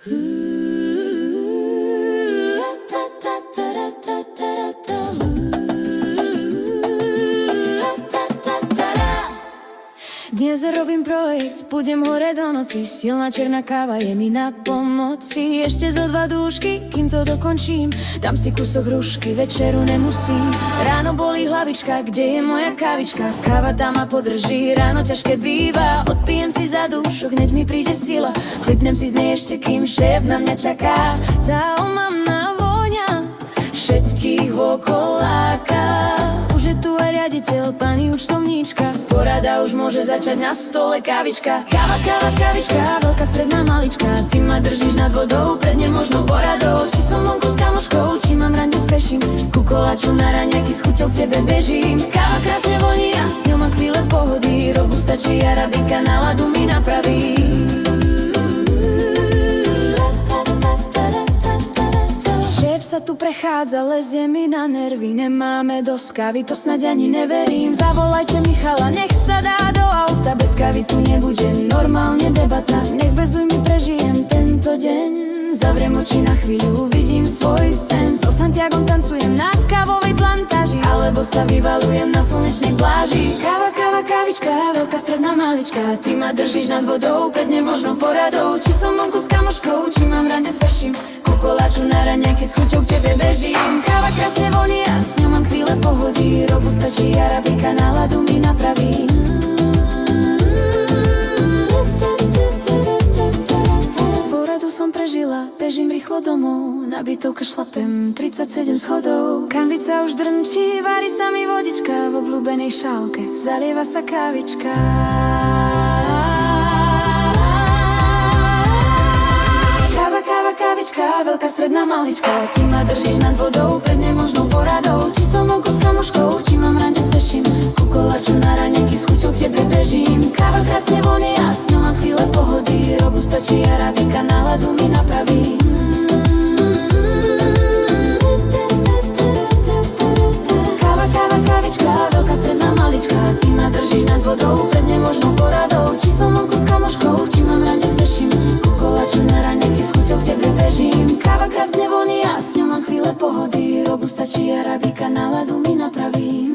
Dnes robím projekt, budem hore do noci. Silná černá káva je mi na pomoci. Ešte zo 2 dúšky, kým to dokončím. Dám si kúsok hrušky, večeru nemusím. Ráno bolí hlavička, kde je moja kávička? Káva tá ma podrží, ráno ťažké býva. Odpijem si za dušok, hneď mi príde sila. Klipnem si z nej ešte, kým šéf na mňa čaká. Tá omamná vôňa všetkých okolo láka. Už je tu aj riaditeľ, pani účtovníčka. Porada už môže začať, na stole kávička. Káva, káva, kávička, veľká, stredná, malička. Ty ma držíš nad vodou, pred nemožnou poradou. Či som vonku s kamoškou, či mám rande s feším. Ku koláču na raňaky s chuťou k tebe bežím. Káva krásne voní a s ňou mám chvíle pohody. Robusta či arabika náladu mi napraví. Sa tu prechádza, lezie mi na nervy. Nemáme dosť kávy, to snáď ani neverím. Zavolajte Michala, nech sa dá do auta. Bez kávy tu nebude normálne debata. Nech bez ujmy prežijem tento deň. Zavriem oči na chvíľu, vidím svoj sen. So Santiagom tancujem na kávovej plantáži, alebo sa vyvalujem na slnečnej pláži. Káva, káva, kávička, veľká, stredná, malička. Ty ma držíš nad vodou, pred nemožnou poradou. Či som vonku s kamoškou, či mám rande s feším. Ku koláču na raňaky s chuťou k tebe bežím. Káva krásne voní a s ňou mám chvíle pohody. Robusta či arabika náladu mi napraví. Poradu som prežila, bežím rýchlo domov. Na bytovke šlapem 37 schodov. Kanvica už drnčí, varí sa mi vodička. V obľúbenej šálke zalieva sa kávička. Kávička, veľká, stredná, malička. Ty ma držíš nad vodou, pred nemožnou poradou. Či som vonku s kamoškou, či mám rande s feším. Ku koláču na raňaky s chuťou k tebe bežím. Káva krásne voní a s ňou mám chvíle pohody. Robusta či arabika náladu mi napraví. Káva, káva, kávička, veľká, stredná, malička. Ty ma držíš nad vodou, pred nemožnou poradou. Či som vonku s kamoškou, či mám rande s feším. Ku koláču na raňaky s chuťou k tebe bežím. Káva krásne voní a s ňou mám chvíle pohody. Robusta či arabika náladu mi napraví.